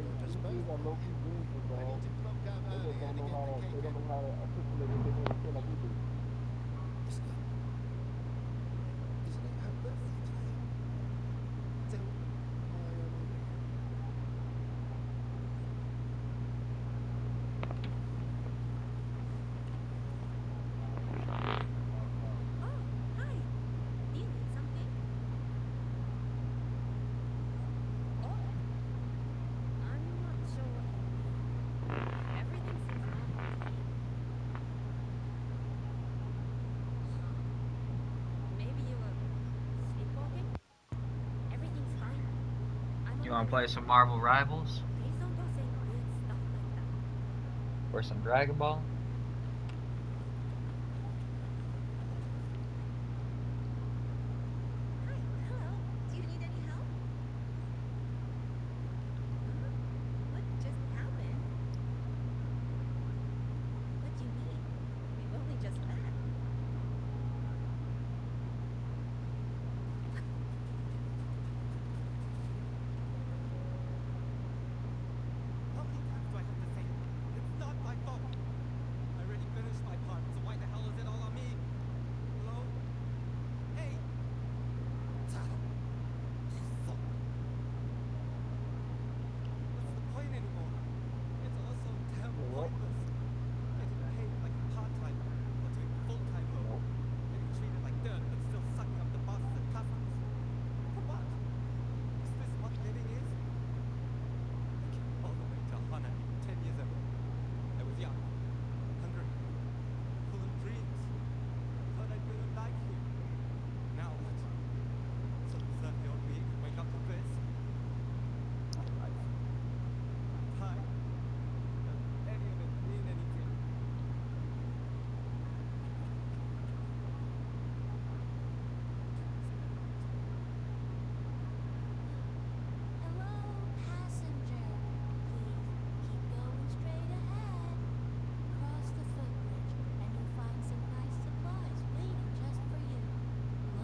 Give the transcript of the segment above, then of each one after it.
these dudes are low key geniuses, dog. They just don't know how to. They don't know how to articulate what they mean to say like we do. You want to play some Marvel Rivals? Or some Dragon Ball? You know what? Nope.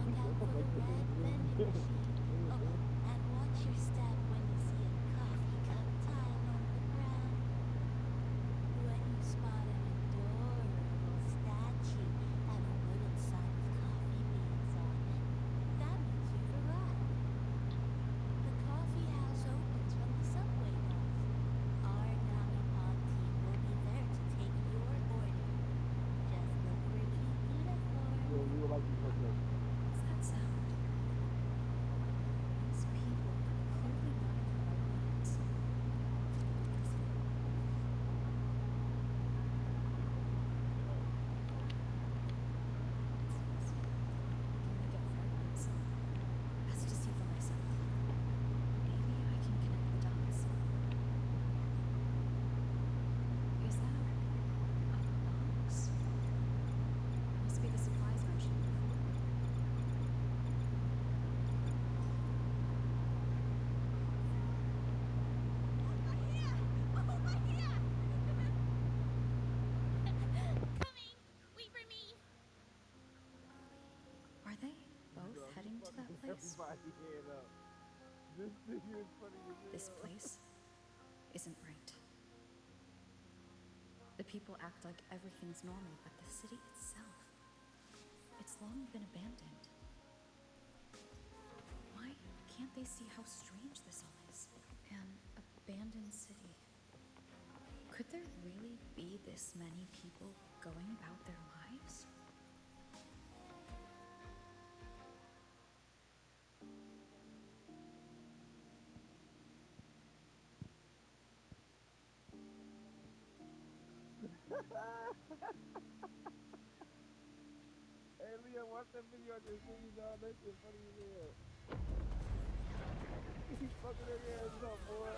What the fuck is this dude? Yeah, we would like to partake. Bro, he's fucking everybody head up. This nigga is funny as hell. Hey, Leah, watch that video I just seen you, dog. That shit funny as hell. He fucking their ass up, boy.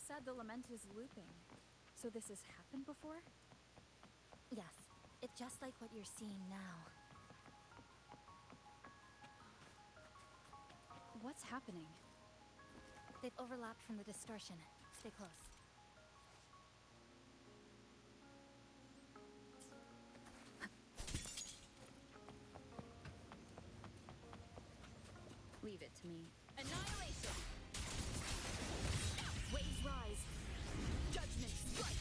said the lament is looping. So this has happened before? Yes, it's just like what you're seeing now. What's happening? They've overlapped from the distortion. Stay close. Leave it to me. Annihilation! Waves rise. Judgment strikes.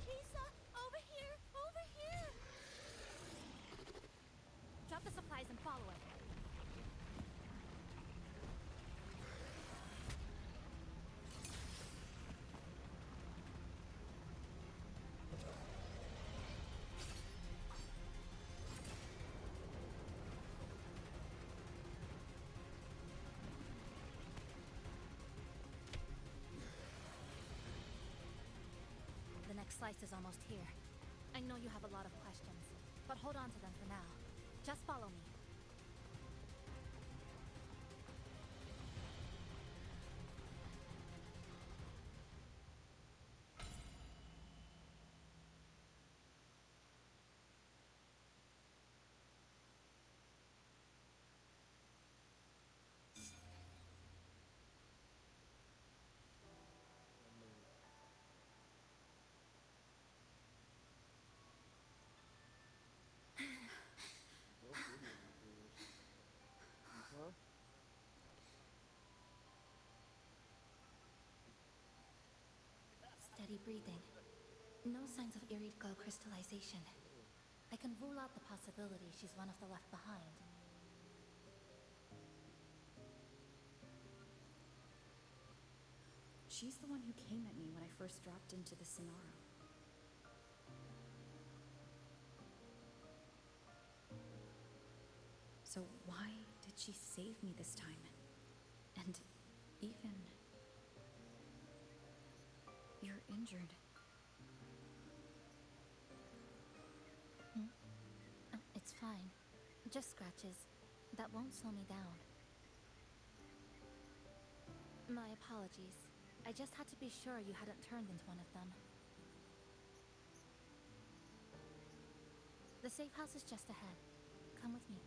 Chisa, over here! Over here! Drop the supplies and follow it. The next slice is almost here. I know you have a lot of questions, but hold on to them for now. Just follow me. Huh? Steady breathing. No signs of iridical crystallization. I can rule out the possibility she's one of the left behind. She's the one who came at me when I first dropped into the Sonara. So why did she save me this time? And even... You're injured. It's fine. Just scratches. That won't slow me down. My apologies. I just had to be sure you hadn't turned into one of them. The safe house is just ahead. Come with me.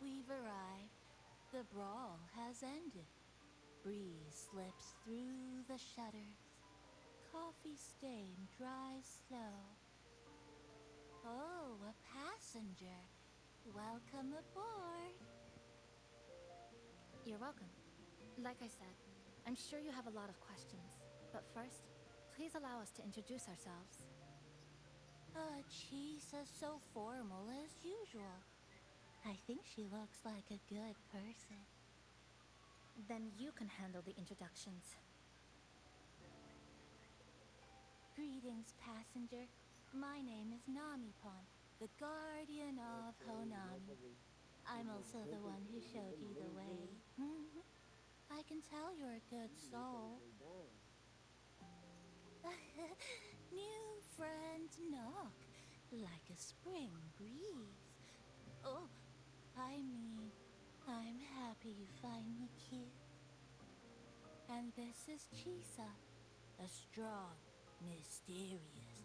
We've arrived. The brawl has ended. Breeze slips through the shutters. Coffee stain dries slow. Oh, a passenger. Welcome aboard. You're welcome. Like I said, I'm sure you have a lot of questions. But first, please allow us to introduce ourselves. Chisa's so formal as usual. I think she looks like a good person. Then you can handle the introductions. Greetings, passenger. My name is Namipon, the guardian of Honami. I'm also the one who showed you the way. I can tell you're a good soul. New friends knock like a spring breeze. Oh, I'm happy you find me cute. And this is Chisa, a strong, mysterious,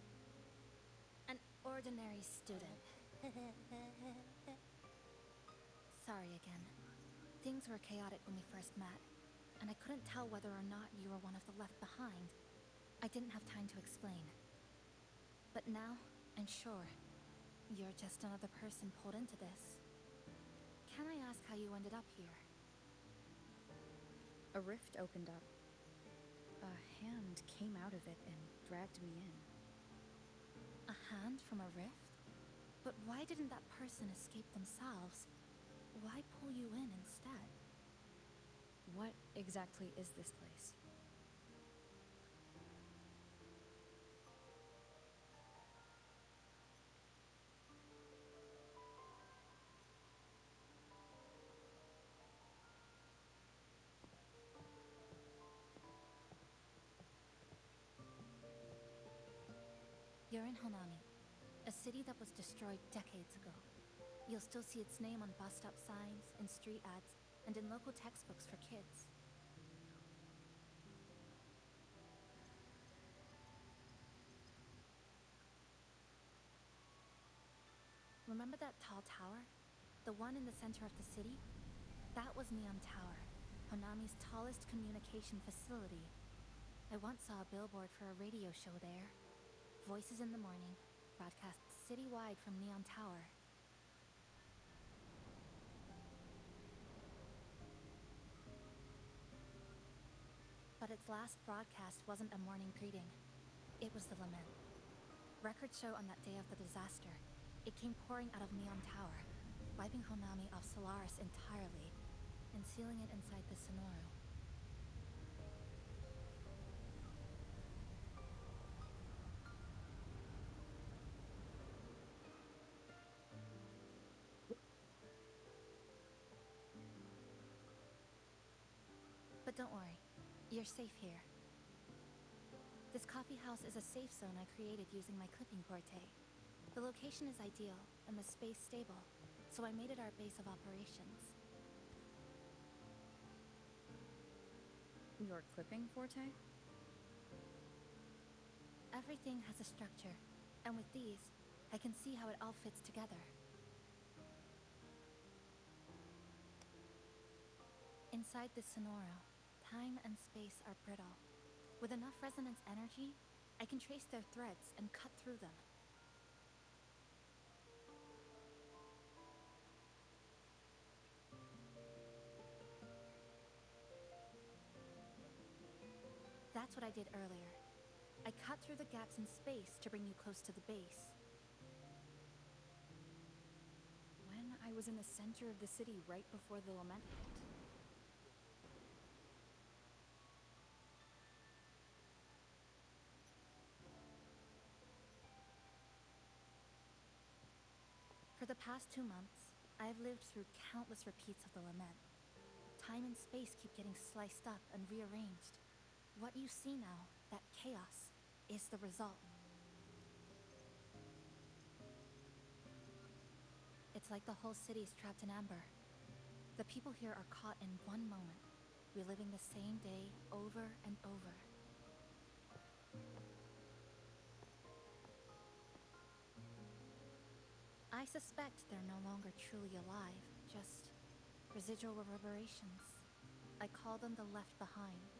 an ordinary student. Sorry again. Things were chaotic when we first met, and I couldn't tell whether or not you were one of the left behind. I didn't have time to explain. But now, I'm sure. You're just another person pulled into this. Can I ask how you ended up here? A rift opened up. A hand came out of it and dragged me in. A hand from a rift? But why didn't that person escape themselves? Why pull you in instead? What exactly is this place? You're in Honami, a city that was destroyed decades ago. You'll still see its name on bus stop signs, in street ads, and in local textbooks for kids. Remember that tall tower? The one in the center of the city? That was Neon Tower, Honami's tallest communication facility. I once saw a billboard for a radio show there. Voices in the morning, broadcast citywide from Neon Tower. But its last broadcast wasn't a morning greeting. It was the lament. Records show on that day of the disaster, it came pouring out of Neon Tower, wiping Honami off Solaris entirely, and sealing it inside the Sonoru. But don't worry, you're safe here. This coffee house is a safe zone I created using my clipping porte. The location is ideal, and the space stable, so I made it our base of operations. Your clipping forte? Everything has a structure, and with these, I can see how it all fits together. Inside this Sonoru, time and space are brittle. With enough resonance energy, I can trace their threads and cut through them. That's what I did earlier. I cut through the gaps in space to bring you close to the base. When I was in the center of the city right before the lament hit. For the past 2 months, I have lived through countless repeats of the lament. Time and space keep getting sliced up and rearranged. What you see now, that chaos, is the result. It's like the whole city's trapped in amber. The people here are caught in one moment, reliving the same day over and over. I suspect they're no longer truly alive, just residual reverberations. I call them the left behind.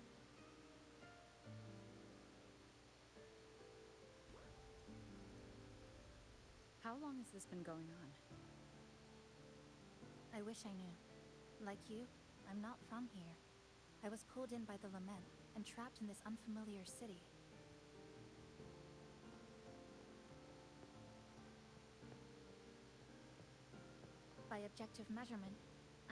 How long has this been going on? I wish I knew. Like you, I'm not from here. I was pulled in by the lament and trapped in this unfamiliar city. By objective measurement,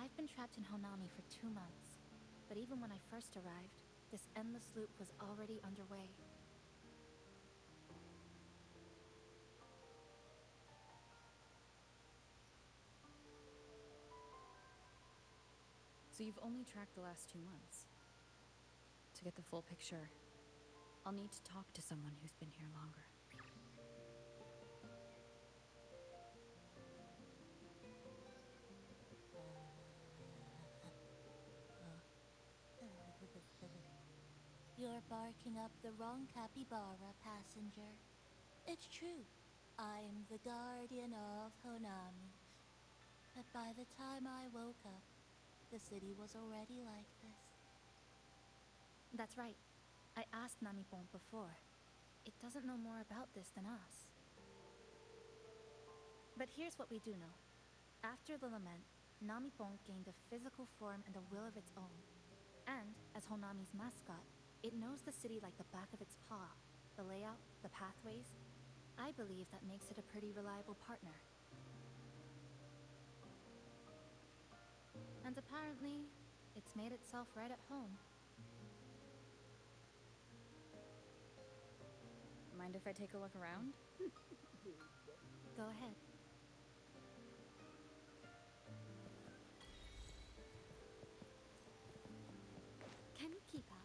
I've been trapped in Honami for 2 months. But even when I first arrived, this endless loop was already underway. So you've only tracked the last 2 months. To get the full picture, I'll need to talk to someone who's been here longer. You're barking up the wrong capybara, passenger. It's true. I'm the guardian of Honami. But by the time I woke up, the city was already like this. That's right. I asked Namipon before. It doesn't know more about this than us. But here's what we do know. After the lament, Namipon gained a physical form and a will of its own. And, as Honami's mascot, It knows the city like the back of its paw. The layout, the pathways. I believe that makes it a pretty reliable partner. And apparently, it's made itself right at home. Mind if I take a look around? Go ahead. Can you keep up?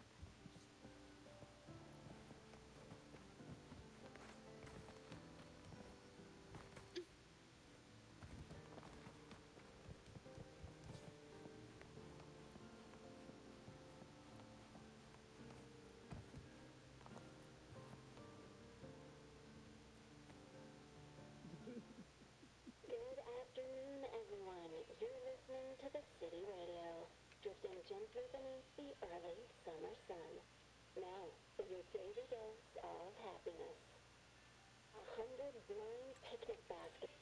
Good afternoon, everyone. You're listening to the City Radio, drifting gently beneath the early summer sun. Now, for your daily dose of happiness. 100 blind picnic baskets.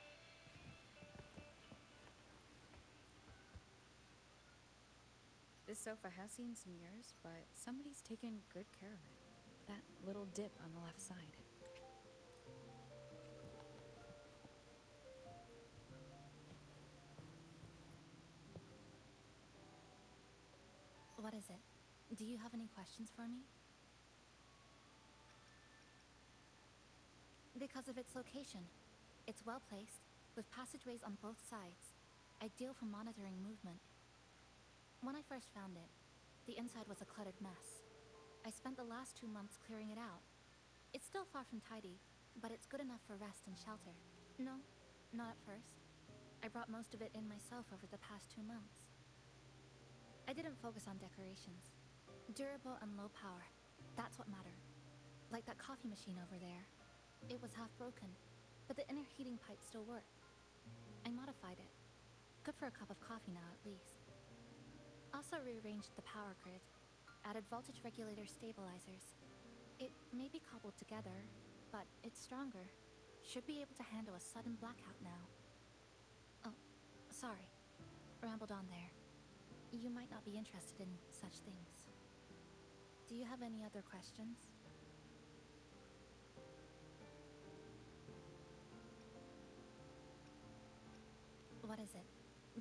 This sofa has seen some years, but somebody's taken good care of it. That little dip on the left side. What is it? Do you have any questions for me? Because of its location. It's well placed, with passageways on both sides, ideal for monitoring movement. When I first found it, the inside was a cluttered mess. I spent the last 2 months clearing it out. It's still far from tidy, but it's good enough for rest and shelter. No, not at first. I brought most of it in myself over the past 2 months. I didn't focus on decorations. Durable and low power, that's what mattered. Like that coffee machine over there. It was half broken, but the inner heating pipe still worked. I modified it. Good for a cup of coffee now, at least. Also rearranged the power grid, added voltage regulator stabilizers. It may be cobbled together, but it's stronger. Should be able to handle a sudden blackout now. Oh, sorry. Rambled on there. You might not be interested in such things. Do you have any other questions? What is it?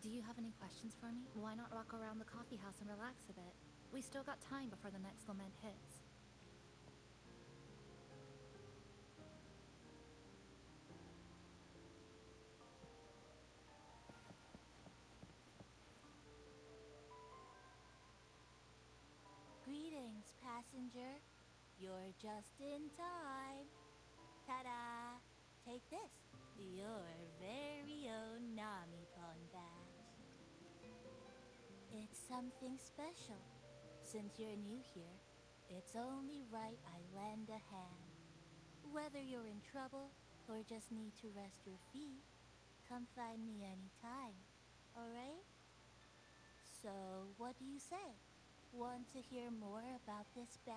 Do you have any questions for me? Why not walk around the coffee house and relax a bit? We still got time before the next lament hits. Greetings, passenger. You're just in time. Ta-da! Take this, your very own Nami-pon badge. It's something special. Since you're new here, it's only right I lend a hand. Whether you're in trouble or just need to rest your feet, come find me anytime, alright? So, what do you say? Want to hear more about this badge?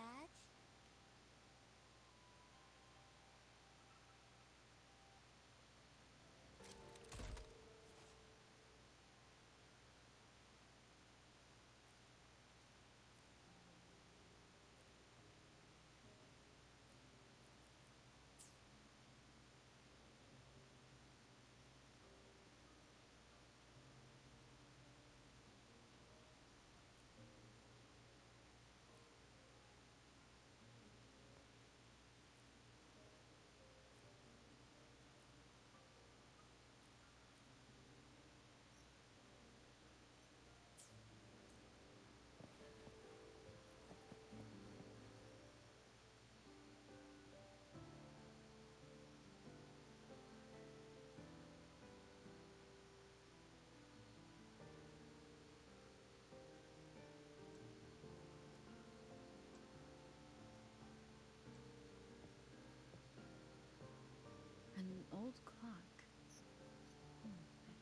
An old clock.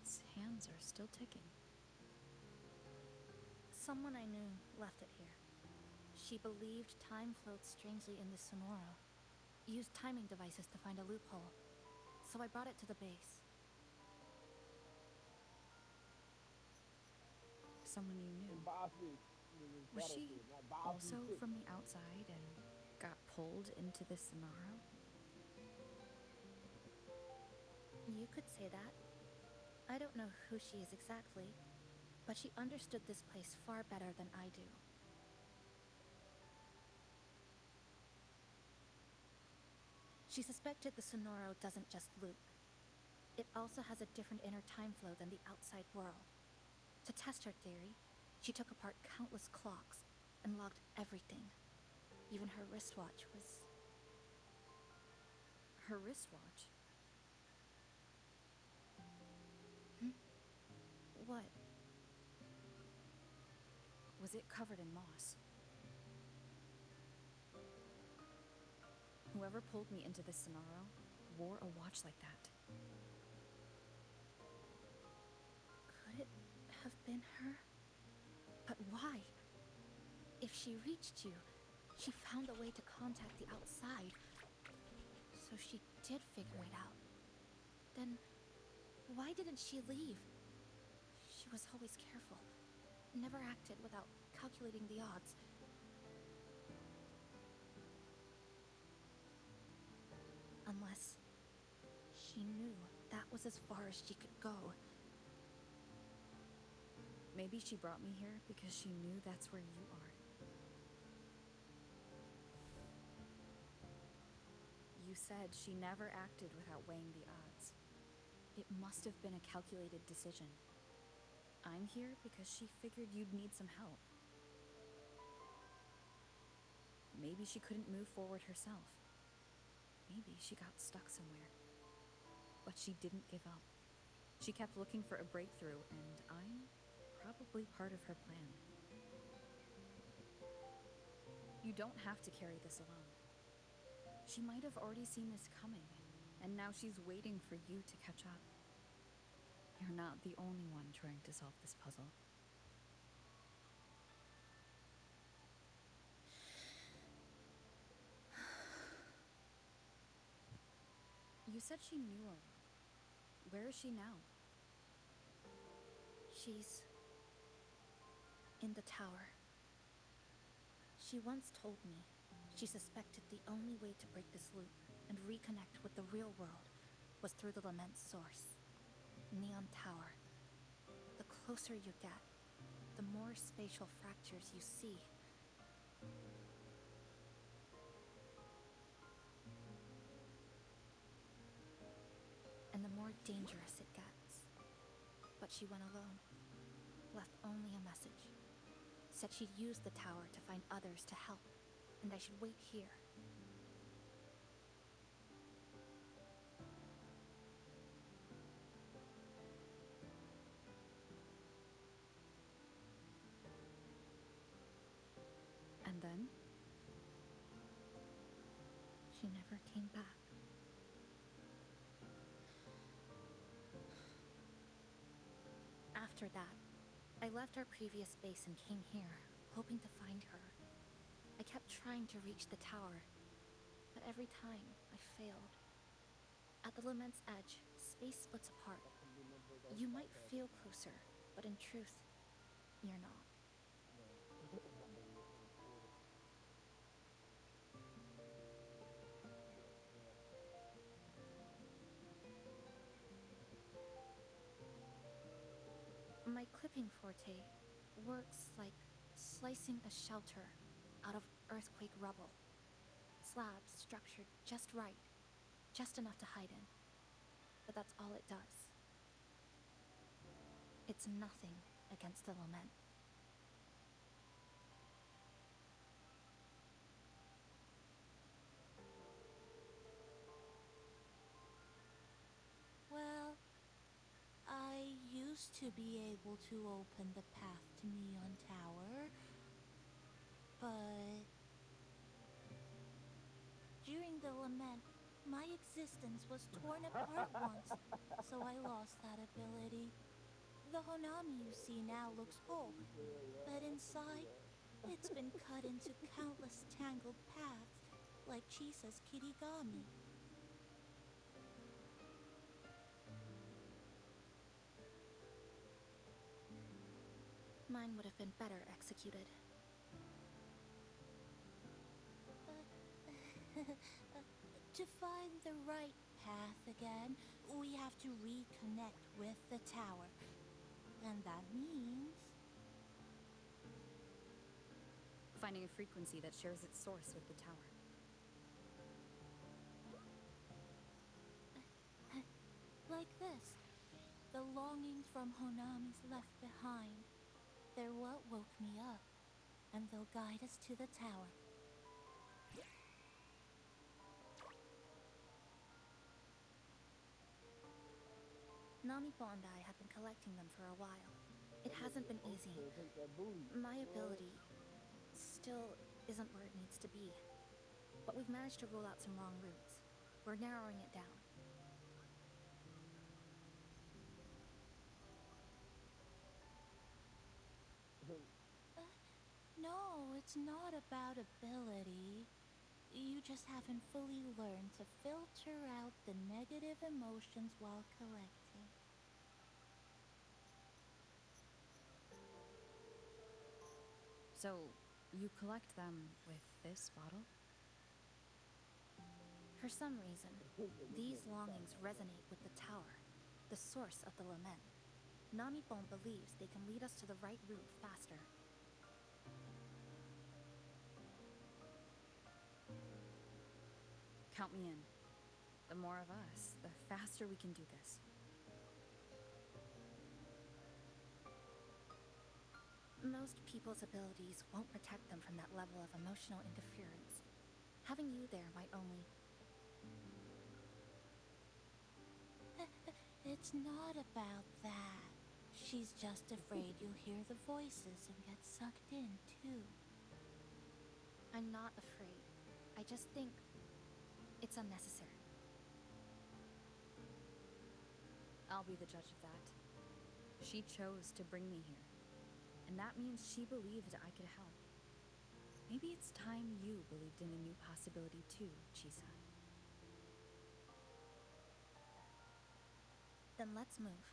Its hands are still ticking. Someone I knew left it here. She believed time flowed strangely in the Sonoro. Used timing devices to find a loophole. So I brought it to the base. Someone you knew. Bobby. Nigga's Was she battlefield, not Battlefield also 6. from the outside and got pulled into this Sonaro? You could say that. I don't know who she is exactly, but she understood this place far better than I do. She suspected the Sonoro doesn't just loop. It also has a different inner time flow than the outside world. To test her theory, she took apart countless clocks and logged everything. Even her wristwatch was... Her wristwatch? What? Was it covered in moss? Whoever pulled me into this Sonaro wore a watch like that. Could it have been her? But why? If she reached you, she found a way to contact the outside. So she did figure it out. Then, why didn't she leave? She was always careful, never acted without calculating the odds. Unless she knew that was as far as she could go. Maybe she brought me here because she knew that's where you are. You said she never acted without weighing the odds. It must have been a calculated decision. I'm here because she figured you'd need some help. Maybe she couldn't move forward herself. Maybe she got stuck somewhere. But she didn't give up. She kept looking for a breakthrough, and I'm probably part of her plan. You don't have to carry this alone. She might have already seen this coming, and now she's waiting for you to catch up. You're not the only one trying to solve this puzzle. You said she knew Aurora. Where is she now? She's in the tower. She once told me she suspected the only way to break this loop and reconnect with the real world was through the Lament's source, Neon Tower. The closer you get, the more spatial fractures you see. And the more dangerous it gets. But she went alone, left only a message. Said she'd use the tower to find others to help, and I should wait here. And then? She never came back. After that, I left our previous base and came here, hoping to find her. I kept trying to reach the tower, but every time I failed. At the Lament's edge, space splits apart. You might feel closer, but in truth, you're not. My clipping forte works like slicing a shelter out of earthquake rubble. Slabs structured just right, just enough to hide in. But that's all it does. It's nothing against the Lament. Well, I used to be able to open the path to Neon Tower, but during the Lament, my existence was torn apart once, so I lost that ability. The Honami you see now looks whole, but inside, it's been cut into countless tangled paths, like Chisa's Kirigami. mine would have been better executed. To find the right path again, we have to reconnect with the tower. And that means... Finding a frequency that shares its source with the tower. Like this. The longings from Honami's left behind. They're what woke me up, and they'll guide us to the tower. Namipo and I have been collecting them for a while. It hasn't been easy. Take that booty. My ability still isn't where it needs to be. But we've managed to rule out some wrong routes. We're narrowing it down. No, it's not about ability. You just haven't fully learned to filter out the negative emotions while collecting. So, you collect them with this bottle? For some reason, these longings resonate with the tower, the source of the lament. Namipon believes they can lead us to the right route faster. Count me in. The more of us, the faster we can do this. Most people's abilities won't protect them from that level of emotional interference. Having you there might only... It's not about that. She's just afraid you'll hear the voices and get sucked in, too. I'm not afraid. I just think it's unnecessary. I'll be the judge of that. She chose to bring me here. And that means she believed I could help. Maybe it's time you believed in a new possibility too, Chisa. Then let's move.